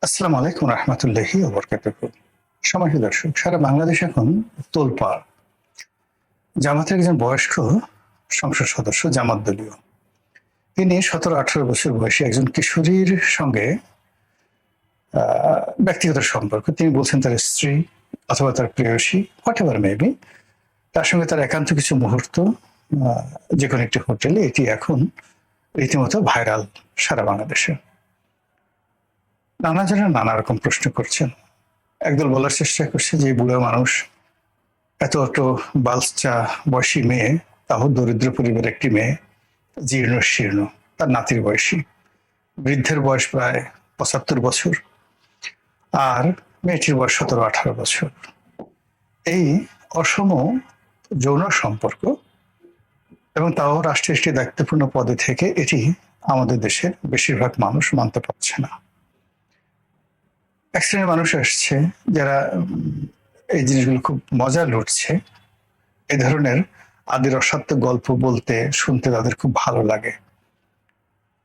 আসসালামু আলাইকুম রহমতুল্লাহি ওয়া বারাকাতুহু। সম্মানিত দর্শক, সারা বাংলাদেশ এখন তোলপাড়। জামাতের একজন বয়স্ক সংসদ সদস্য, জামাত দলীয়, তিনি 17-18 বছর বয়সী একজন কিশোরীর সঙ্গে ব্যক্তিগত সম্পর্ক। তিনি বলছেন তার স্ত্রী অথবা তার প্রেয়সী, হোয়াট এভার মেবি, তার সঙ্গে তার একান্ত কিছু মুহূর্ত যে কোনো একটি হোটেলে। এটি এখন রীতিমতো ভাইরাল সারা বাংলাদেশে। নানা জনের নানা রকম প্রশ্ন করছেন। একদল বলার চেষ্টা করছে যে বুড়ো মানুষ, এত বালচা বয়সী মেয়ে, তাও দরিদ্র পরিবারের একটি মেয়ে, জীর্ণ শীর্ণ, তার নাতির বয়সী, বৃদ্ধের বয়স প্রায় 75 বছর, আর মেয়েটির বয়স 17-18 বছর। এই অসম যৌন সম্পর্ক, এবং তাও রাষ্ট্রের একটি দায়িত্বপূর্ণ পদে থেকে, এটি আমাদের দেশের বেশিরভাগ মানুষ মানতে পারছে না। এক শ্রেণীর মানুষ আসছে যারা এই জিনিসগুলো খুব মজা লুটছে। এই ধরনের আদির অসত্য গল্প বলতে শুনতে তাদের খুব ভালো লাগে।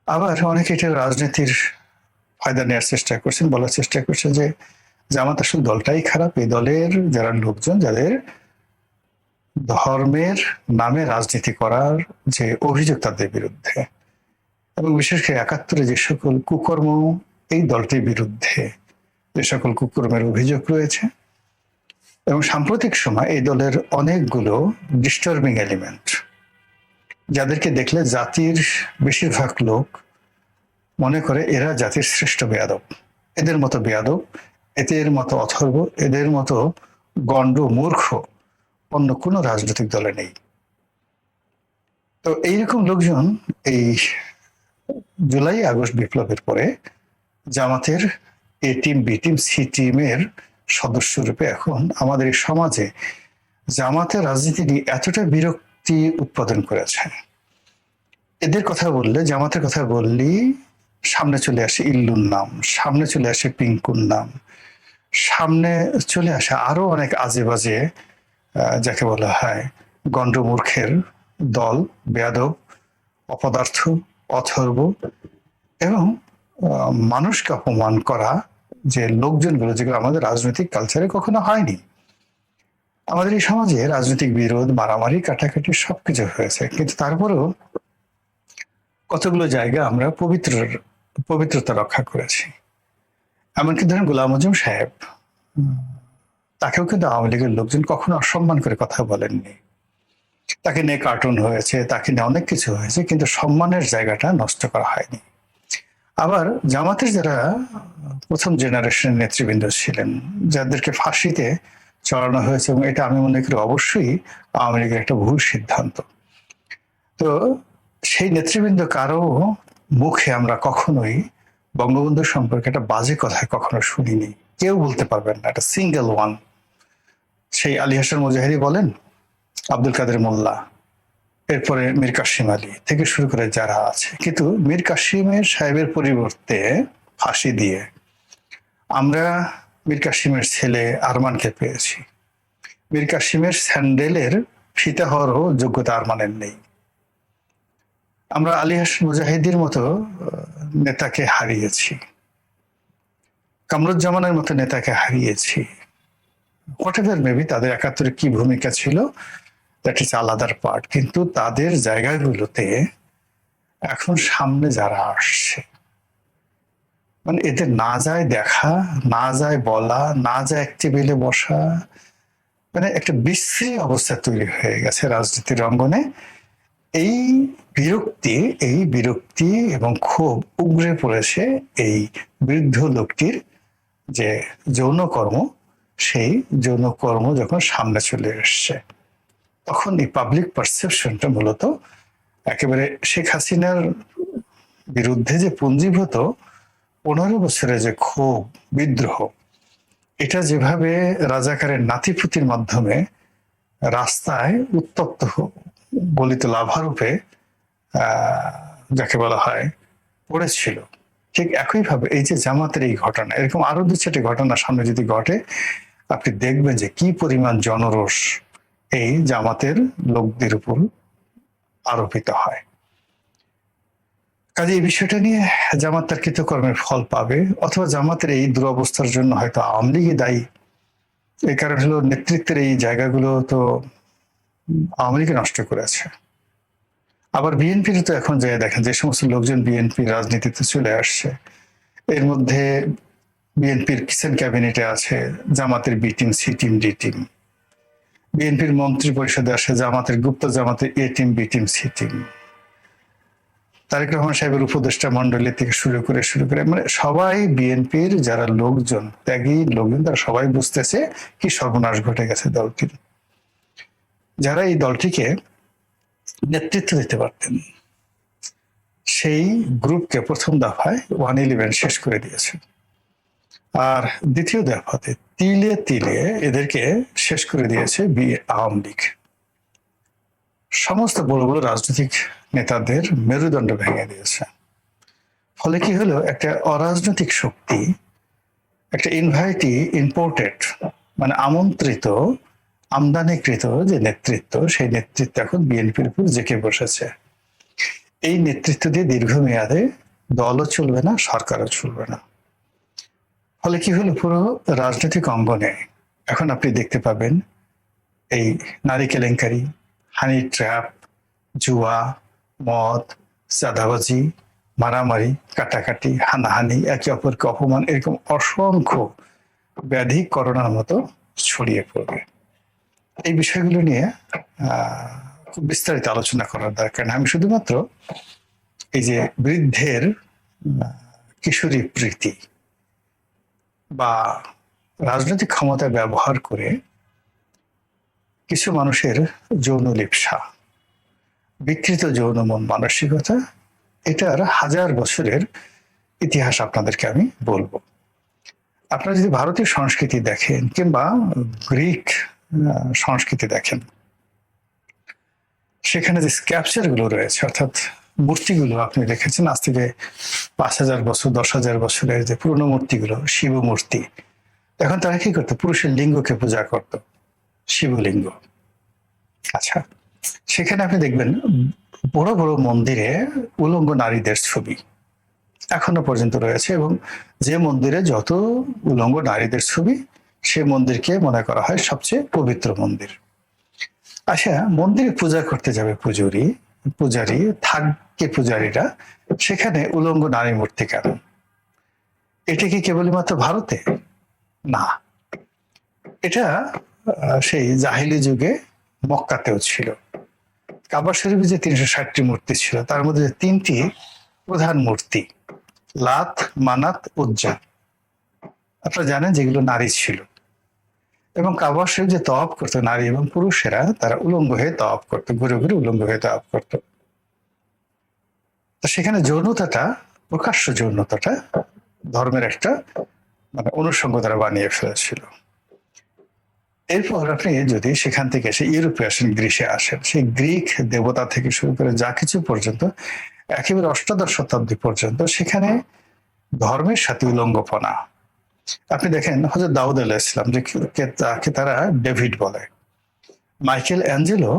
আবার অনেকে এটা রাজনীতির ফায়দা নেওয়ার চেষ্টা করছেন, বলার চেষ্টা করছেন যে জামাত আসলে দলটাই খারাপ। এই দলের যারা লোকজন, যাদের ধর্মের নামে রাজনীতি করার যে অভিযোগ তাদের বিরুদ্ধে, এবং বিশেষ করে 71-এ যে সকল কুকর্ম, এই দলটির বিরুদ্ধে যে সকল কুকর্মের অভিযোগ রয়েছে, এবং সাম্প্রতিক সময় এই দলের অনেকগুলো ডিস্টার্বিং এলিমেন্ট, যাদেরকে দেখলে জাতির বেশিরভাগ লোক মনে করে এরা জাতির শ্রেষ্ঠ বেয়াদব। এদের মতো বেয়াদব, এদের মতো অথর্ব, এদের মতো গণ্ড মূর্খ অন্য কোনো রাজনৈতিক দলে নেই। তো এইরকম লোকজন এই জুলাই আগস্ট বিপ্লবের পরে জামাতের A team, B team, C টিমের সদস্য রূপে এখন আমাদের এই সমাজে জামাতের রাজনীতি নিয়ে এতটা বিরক্তি উৎপাদন করেছে। এদের কথা বললে, জামাতের কথা বললেই সামনে চলে আসে ইল্লুর নাম, সামনে চলে আসে পিঙ্কুর নাম, সামনে চলে আসে আরো অনেক আজে বাজে, যাকে বলা হয় গণ্ডমূর্খের দল, বেয়াদব, অপদার্থ, অথর্ব, এবং মানুষকে অপমান করা যে লোকজনগুলো, যেগুলো আমাদের রাজনৈতিক কালচারে কখনো হয়নি। আমাদের এই সমাজে রাজনৈতিক বিরোধ, মারামারি, কাটাকাটি সবকিছু হয়েছে, কিন্তু তারপরেও কতগুলো জায়গা আমরা পবিত্রতা রক্ষা করেছি। এমনকি ধরেন গোলাম আজম সাহেব, তাকেও কিন্তু আওয়ামী লীগের লোকজন কখনো অসম্মান করে কথা বলেননি। তাকে নিয়ে কার্টুন হয়েছে, তাকে নিয়ে অনেক কিছু হয়েছে, কিন্তু সম্মানের জায়গাটা নষ্ট করা হয়নি। আবার জামাতের যারা প্রথম জেনারেশনের নেতৃবৃন্দ ছিলেন, যাদেরকে ফাঁসিতে চড়ানো হয়েছে, এবং এটা আমি মনে করি অবশ্যই আওয়ামী লীগের একটা ভুল সিদ্ধান্ত। তো সেই নেতৃবৃন্দ কারো মুখে আমরা কখনোই বঙ্গবন্ধু সম্পর্কে একটা বাজে কথা কখনো শুনিনি। কেউ বলতে পারবেন না, একটা সিঙ্গেল ওয়ান। সেই আলী হাসান মুজাহিদি বলেন, আব্দুল কাদের মোল্লা, এরপরে মীর কাসিম আলী থেকে শুরু করে যারা আছে, কিন্তু মীর কাসিমের সাহেবের পরিবর্তে ফাঁসি দিয়ে আমরা মীর কাসিমের ছেলে আরমানকে পেয়েছি। মীর কাসিমের স্যান্ডেলের ফিতা হওয়ারও যোগ্যতা আরমানের নেই। আমরা আলী হাসান মুজাহিদির মতো নেতাকে হারিয়েছি, কামরুজ্জামানের মতো নেতাকে হারিয়েছি। হোয়াট এভার মেবি তাদের 71-এ কি ভূমিকা ছিল, দ্যাট ইজ আলাদার পার্ট। কিন্তু তাদের জায়গাগুলোতে এখন সামনে যারা আসছে, মানে এদের না যায় দেখা, না যায় বলা, না যায় এক টেবিলে বসা, মানে একটা বিশ্রী অবস্থা তৈরি হয়ে গেছে রাজনীতির অঙ্গনে। এই বিরক্তি এবং ক্ষোভ উগরে পড়েছে এই বৃদ্ধ লোকটির যে যৌনকর্ম, সেই যৌনকর্ম যখন সামনে চলে এসছে, তখন এই পাবলিক পারসেপশনটা মূলত একেবারে শেখ হাসিনার বিরুদ্ধে যে পুঞ্জীভূত 15 বছরের যে ক্ষোভ, বিদ্রোহ, এটা যেভাবে রাজাকারের নাতিপুতির মাধ্যমে রাস্তায় উত্তপ্ত গলিত লাভারূপে যাকে বলা হয় পড়েছিল, ঠিক একইভাবে এই যে জামাতের এই ঘটনা, এরকম আরো 2-4টি ঘটনা সামনে যদি ঘটে, আপনি দেখবেন যে কি পরিমাণ জনরোষ এই জামাতের লোকদের উপর আরোপিত হয়। কাজে এই বিষয়টা নিয়ে জামাত তার কৃতকর্মের ফল পাবে, অথবা জামাতের এই দুরবস্থার জন্য হয়তো আওয়ামী লীগই দায়ী। এই কারণ হলো নেতৃত্বের এই জায়গাগুলো তো আওয়ামী লীগই নষ্ট করেছে। আবার বিএনপির তো এখন যে দেখেন যে সমস্ত লোকজন বিএনপি রাজনীতিতে চলে আসছে, এর মধ্যে বিএনপির কিচেন ক্যাবিনেটে আছে জামাতের B team, C team, D team. বিএনপির মন্ত্রী পরিষদে আসে জামাতের গুপ্ত জামাতের A team, B team, C team. Tarique Rahman সাহেবের উপদেষ্টা মন্ডলী থেকে শুরু করে মানে সবাই বিএনপির যারা লোকজন, ত্যাগী লোকজন, তারা সবাই বুঝতেছে কি সর্বনাশ ঘটে গেছে দলটির। যারা এই দলটিকে নেতৃত্ব দিতে পারতেন সেই গ্রুপকে প্রথম দফায় 111 শেষ করে দিয়েছে, আর দ্বিতীয় দফাতে তিলে তিলে এদেরকে শেষ করে দিয়েছে আওয়ামী লীগ। সমস্ত বড় বড় রাজনৈতিক নেতাদের মেরুদণ্ড ভেঙে দিয়েছে। ফলে কি হলো, একটা অরাজনৈতিক শক্তি, একটা ইম্পোর্টেড মানে আমন্ত্রিত, আমদানিকৃত যে নেতৃত্ব, সেই নেতৃত্ব এখন বিএনপির উপর জেঁকে বসেছে। এই নেতৃত্ব দিয়ে দীর্ঘমেয়াদে দলও চলবে না, সরকারও চলবে না। ফলে কি হলো, পুরো রাজনৈতিক অঙ্গনে এখন আপনি দেখতে পাবেন এই নারী কেলেঙ্কারি, হানি ট্র্যাপ, জুয়া, মদ, চাঁদাবাজি, মারামারি, কাটাকাটি, হানাহানি, একে অপরকে অপমান, এরকম অসংখ্য ব্যাধি করোনার মতো ছড়িয়ে পড়বে। এই বিষয়গুলো নিয়ে খুব বিস্তারিত আলোচনা করার দরকার। আমি শুধুমাত্র এই যে বৃদ্ধের কিশোরী প্রীতি বা রাজনৈতিক ক্ষমতা ব্যবহার করে কিছু মানুষের যৌন লিপ্সা, বিকৃত যৌন মন মানসিকতা, এটার 1000 বছরের ইতিহাস আপনাদেরকে আমি বলবো। আপনারা যদি ভারতীয় সংস্কৃতি দেখেন কিংবা গ্রিক সংস্কৃতি দেখেন, সেখানে যে স্ক্যাপচার গুলো রয়েছে, অর্থাৎ মূর্তিগুলো আপনি দেখেছেন আজ থেকে 5000 বছর, 10,000 বছরের যে পুরনো মূর্তিগুলো, শিব মূর্তি, এখন তারা কি করতো, পুরুষের লিঙ্গকে পূজা করত, শিবলিঙ্গ। আচ্ছা, সেখানে আপনি দেখবেন বড় বড় মন্দিরে উলঙ্গ নারীদের ছবি এখনো পর্যন্ত রয়েছে, এবং যে মন্দিরে যত উলঙ্গ নারীদের ছবি, সে মন্দিরকে মনে করা হয় সবচেয়ে পবিত্র মন্দির। আচ্ছা, মন্দিরে পূজা করতে যাবে পূজারী থাকবে পূজারীরা, সেখানে উলঙ্গ নারী মূর্তি কেন? এটা কি কেবলমাত্র ভারতে? না, এটা সেই জাহিলি যুগে মক্কাতেও ছিল। কাবা শরীফে যে 360টি মূর্তি ছিল, তার মধ্যে 3টি প্রধান মূর্তি, লাত, মানাত, উজ্জা, আপনারা জানেন যেগুলো নারী ছিল। এবং কাবা শরীফ যে তওয়াফ করতো নারী এবং পুরুষেরা, তারা উলঙ্গ হয়ে তওয়াফ করতো, ঘুরে ঘুরে উলঙ্গ হয়ে তওয়াফ করতো। তো সেখানে যৌনতাটা, প্রকাশ্য যৌনতাটা ধর্মের একটা মানে অনুষঙ্গ দ্বারা বানিয়ে ফেলেছিল। এরপর আপনি যদি সেখান থেকে এসে ইউরোপে আসেন, গ্রিসে আসেন, সেই গ্রিক দেবতা থেকে শুরু করে যা কিছু পর্যন্ত একেবারে 8শ শতাব্দী পর্যন্ত সেখানে ধর্মের সাথে উলঙ্গপনা। আপনি দেখেন হযরত দাউদ আলাইহিস সালাম, যে তাকে তারা ডেভিড বলে, মাইকেল অ্যাঞ্জেলো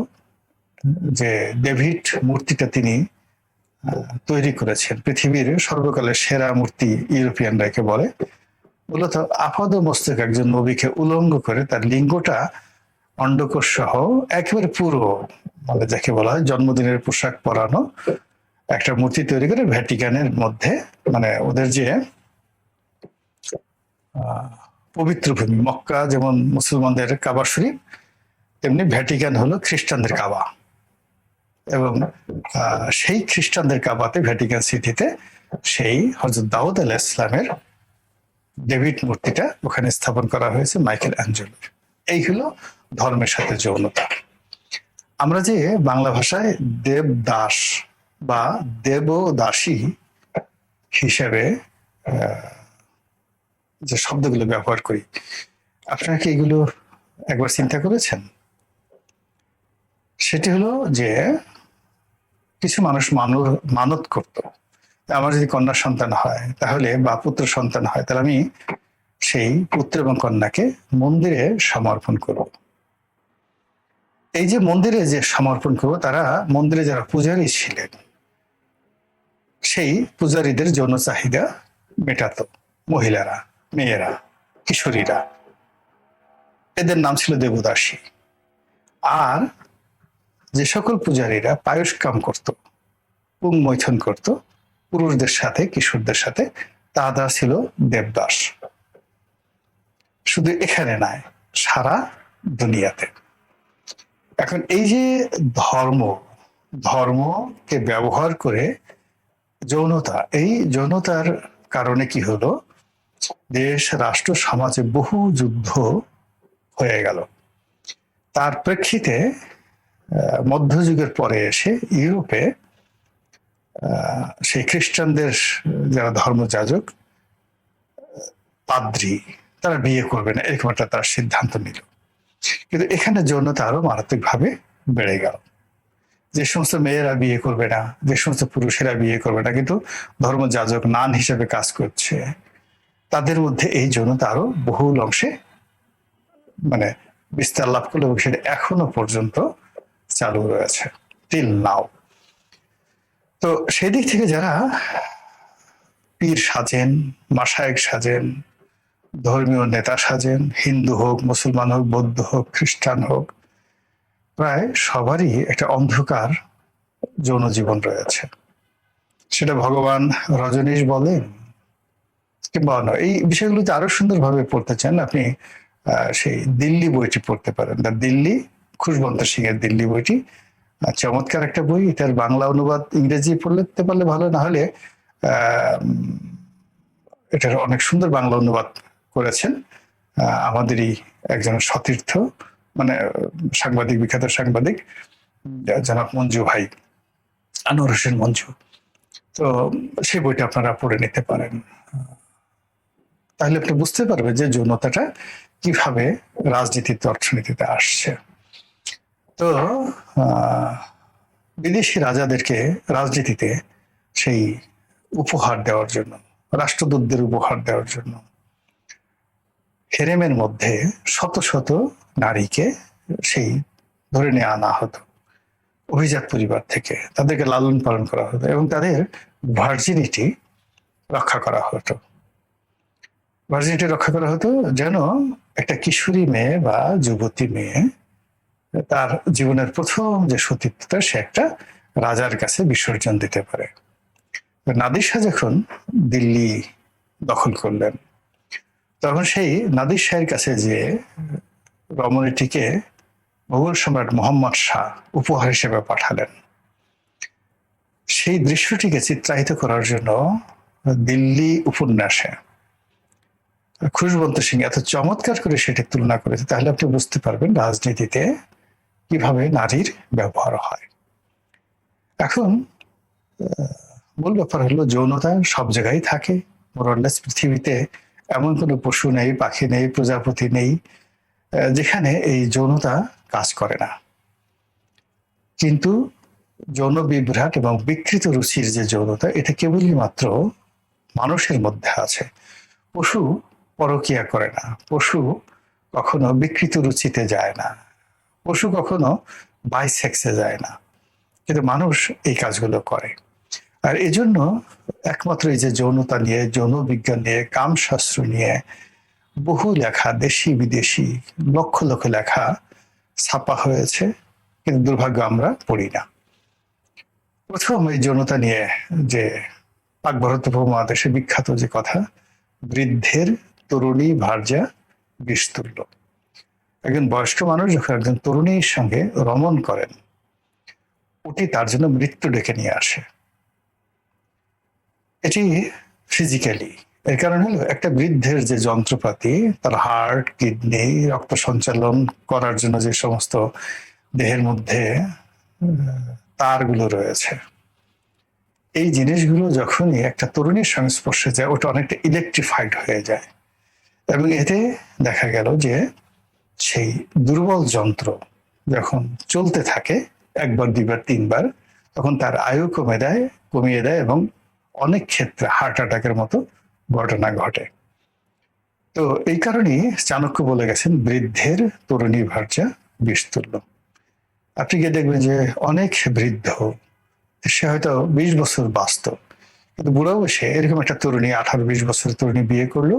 যে ডেভিড মূর্তিটা তিনি তৈরি করেছেন, পৃথিবীর সর্বকালের সেরা মূর্তি ইউরোপিয়ানরা একে বলে। মূলত আপাদ মস্তক একজন নবীকে উলঙ্গ করে তার লিঙ্গটা অন্ডকোষ সহ একেবারে পুরো, মানে যাকে বলা হয় জন্মদিনের পোশাক পরানো একটা মূর্তি তৈরি করে ভ্যাটিকানের মধ্যে, মানে ওদের যে পবিত্র ভূমি, মক্কা যেমন মুসলমানদের কাবা শরীফ, তেমনি ভ্যাটিকান হলো খ্রিস্টানদের কাবা। এবং সেই খ্রিস্টানদের কাবাতে, ভ্যাটিকান সিটিতে সেই হযরত দাউদ আলাইহিস সালামের ডেভিড মূর্তিটা ওখানে স্থাপন করা হয়েছে মাইকেল অ্যাঞ্জেলো। এই হলো ধর্মের সাথে যৌনতা। আমরা যে বাংলা ভাষায় দেবদাস বা দেবদাসী হিসেবে যে শব্দগুলো ব্যবহার করি, আপনারা কি এগুলো একবার চিন্তা করেছেন? সেটি হলো যে কিছু মানুষ মানত করত, আমার যদি কন্যা সন্তান হয় তাহলে, বা পুত্র সন্তান হয় তাহলে আমি সেই পুত্র এবং কন্যাকে মন্দিরে সমর্পণ করব। এই যে মন্দিরে যে সমর্পণ করব, তারা মন্দিরে যারা পূজারী ছিলেন, সেই পূজারীদের যৌন চাহিদা মেটাতো মহিলারা, মেয়েরা, কিশোরীরা। এদের নাম ছিল দেবদাসী। আর যে সকল পূজারীরা পায়স কাম করত, পুং মৈথন করত পুরুষদের সাথে, কিশোরদের সাথে, তারা ছিল দেবদাস। শুধু এখানে নয়, সারা দুনিয়াতে। এখন এই যে ধর্মকে ব্যবহার করে যৌনতা, এই যৌনতার কারণে কি হলো, দেশ, রাষ্ট্র, সমাজে বহু যুদ্ধ হয়ে গেল। তার প্রেক্ষিতে মধ্যযুগের পরে এসে ইউরোপে সেই খ্রিস্টানদের যারা ধর্মযাজক, পাদ্রী, তারা বিয়ে করবে না, এরকম একটা তারা সিদ্ধান্ত নিল। কিন্তু এখানে যৌনতা আরো মারাত্মকভাবে বেড়ে গেল। যে সমস্ত মেয়েরা বিয়ে করবে না, যে সমস্ত পুরুষেরা বিয়ে করবে না, কিন্তু ধর্মযাজক নান হিসেবে কাজ করছে, তাদের মধ্যে এই যৌনতা আরো বহুল অংশে মানে বিস্তার লাভ করলো, এবং সেটা এখনো পর্যন্ত চালু রয়েছে, টিল নাও। তো সেই দিক থেকে যারা পীর সাজেন, মাশায়েখ সাজেন, ধর্মীয় নেতা সাজেন, হিন্দু হোক, মুসলমান হোক, বৌদ্ধ হোক, খ্রিস্টান হোক, প্রায় সবারই একটা অন্ধকার যৌন জীবন রয়েছে। সেটা ভগবান রজনীশ বলেন কিংবা অন্য, এই বিষয়গুলোতে আরো সুন্দরভাবে পড়তে চান আপনি সেই দিল্লি বইটি পড়তে পারেন। দিল্লি, খুশবন্ত সিং এর দিল্লি বইটি চমৎকার একটা বই। এটার বাংলা অনুবাদ ইংরেজি পড়তে পারলে ভালো, না হলে এটার অনেক সুন্দর বাংলা অনুবাদ করেছেন আমাদেরই একজন সতীর্থ, মানে সাংবাদিক, বিখ্যাত সাংবাদিক জনাব মঞ্জু ভাই, আনোয়ার হোসেন মঞ্জু। তো সেই বইটা আপনারা পড়ে নিতে পারেন। তাহলে আপনি বুঝতে পারবেন যে যৌনতাটা কিভাবে রাজনীতিতে, অর্থনীতিতে আসছে। তো বিদেশি রাজাদেরকে রাজনীতিতে সেই উপহার দেওয়ার জন্য, রাষ্ট্রদূতদের উপহার দেওয়ার জন্য হেরেমের মধ্যে শত শত নারীকে সেই ধরে নিয়ে আনা হতো অভিজাত পরিবার থেকে, তাদেরকে লালন পালন করা হতো এবং তাদের ভার্জিনিটি রক্ষা করা হতো। ভার্জিনিটি রক্ষা করা হতো যেন একটা কিশোরী মেয়ে বা যুবতী মেয়ে তার জীবনের প্রথম যে সতীত্বটা সে একটা রাজার কাছে বিসর্জন দিতে পারে। নাদির শাহ যখন দিল্লি দখল করলেন, তখন সেই নাদির শাহের কাছে যে রমণীটিকে মোগল সম্রাট মোহাম্মদ শাহ উপহার হিসেবে পাঠালেন, সেই দৃশ্যটিকে চিত্রায়িত করার জন্য দিল্লি উপন্যাসে খুশবন্ত সিং এত চমৎকার করে সেটি তুলনা করেছে, তাহলে আপনি বুঝতে পারবেন রাজনীতিতে কিভাবে নারীর ব্যবহার হয়। এখন মূল ব্যাপার হলো যৌনতা সব জায়গায় থাকে, মোরলেস পৃথিবীতে এমন কোনো পশু নেই, পাখি নেই, প্রজাপতি নেই যেখানে এই যৌনতা কাজ করে না। কিন্তু যৌন বিভ্রাট এবং বিকৃত রুচির যে যৌনতা, এটা কেবলই মাত্র মানুষের মধ্যে আছে। পশু পরকিয়া করে না, পশু কখনো বিকৃত রুচিতে যায় না, পশু কখনো বাইসেক্সে যায় না, কিন্তু মানুষ এই কাজগুলো করে। আর এজন্য একমাত্র এই যে যৌনতা নিয়ে, যৌন বিজ্ঞান নিয়ে, কামশাস্ত্র নিয়ে বহু লেখা, দেশি বিদেশি লক্ষ লক্ষ লেখা ছাপা হয়েছে, কিন্তু দুর্ভাগ্য আমরা পড়ি না। প্রথম এই যৌনতা নিয়ে যে পাক ভারত উপমহাদেশে বিখ্যাত যে কথা, বৃদ্ধের তরুণী ভার্যা বিষ তুল্য। একজন বয়স্ক মানুষ যখন একজন তরুণীর সঙ্গে রমণ করেন, ওটি তার জন্য মৃত্যু ডেকে নিয়ে আসে। এটি ফিজিক্যালি, এর কারণ হলো একটা বৃদ্ধের যে যন্ত্রপাতি, তার হার্ট, কিডনি, রক্ত সঞ্চালন করার জন্য যে সমস্ত দেহের মধ্যে তারগুলো রয়েছে, এই জিনিসগুলো যখনই একটা তরুণীর সংস্পর্শে যায়, ওটা অনেকটা ইলেকট্রিফাইড হয়ে যায়। এবং এতে দেখা গেল যে সেই দুর্বল যন্ত্র যখন চলতে থাকে একবার, দুইবার, তিনবার, তখন তার আয়ু কমিয়ে দেয় এবং অনেক ক্ষেত্রে হার্ট অ্যাটাকের মতো ঘটনা ঘটে। তো এই কারণেই চাণক্য বলে গেছেন, বৃদ্ধের তরুণী ভার্যা বিষ তুল্য। আপনি গিয়ে দেখবেন যে অনেক বৃদ্ধ, সে হয়তো 20 বছর বাঁচত, কিন্তু বুড়া বসে এরকম একটা তরুণী, 18-20 বছরের তরুণী বিয়ে করলো,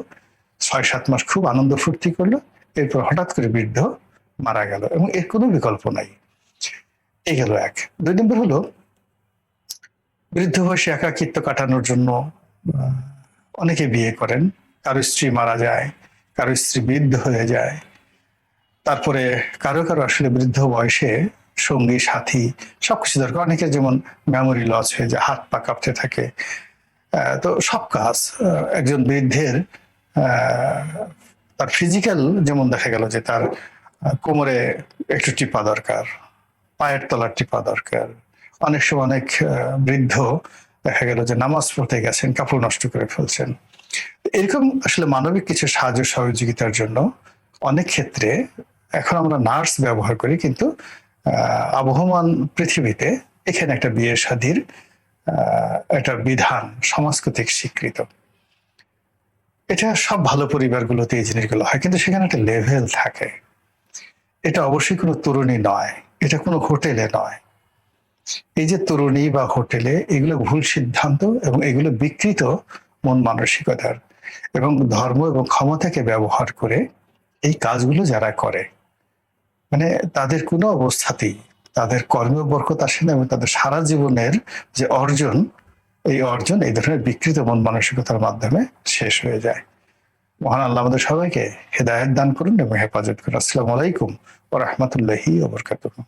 6-7 মাস খুব আনন্দ ফুর্তি করলো, এরপর হঠাৎ করে বৃদ্ধ মারা গেল এবং এর কোনো বিকল্প নাই। এই গেল এক। 2 নম্বর হলো বৃদ্ধ বয়সে একাকিত্ব কাটানোর জন্য অনেকে বিয়ে করেন। কারো স্ত্রী মারা যায়, কারো স্ত্রী বৃদ্ধ হয়ে যায়, তারপরে কারো কারো আসলে বৃদ্ধ বয়সে সঙ্গী সাথী সবকিছু দরকার। অনেকের যেমন মেমোরি লস হয়ে যায়, হাত পা কাঁপতে থাকে। তো সব কাজ একজন বৃদ্ধের তার ফিজিক্যাল যেমন দেখা গেল যে তার কোমরে একটু টিপা দরকার, পায়ের তলার টিপা দরকার। অনেক সময় অনেক বৃদ্ধ দেখা গেল যে নামাজ পড়তে গেছেন, কাপড় নষ্ট করে ফেলছেন। এরকম আসলে মানবিক কিছু সাহায্য সহযোগিতার জন্য অনেক ক্ষেত্রে এখন আমরা নার্স ব্যবহার করি, কিন্তু আবহমান পৃথিবীতে এখানে একটা বিয়ে শাদীর একটা বিধান সমাজ কর্তৃক স্বীকৃত। এটা সব ভালো পরিবারগুলোতে এই জিনিসগুলো হয়, কিন্তু সেখানে একটা লেভেল থাকে। এটা অবশ্যই কোনো তরুণী নয়, এটা কোনো হোটেলে নয়। এই যে তরুণী বা হোটেলে, এগুলো ভুল সিদ্ধান্ত এবং এগুলো বিকৃত মন মানসিকতার, এবং ধর্ম এবং ক্ষমতাকে ব্যবহার করে এই কাজগুলো যারা করে, মানে তাদের কোনো অবস্থাতেই তাদের কর্মে বরকত আসে না, এবং তাদের সারা জীবনের যে অর্জন, এই অর্জন এই ধরনের বিকৃত মন মানসিকতার মাধ্যমে শেষ হয়ে যায়। মহান আল্লাহ আমাদের সবাইকে হেদায়েত দান করুন এবং হেফাজত করুন। আসসালামু আলাইকুম ওয়া রাহমাতুল্লাহি ওয়া বারাকাতুহু।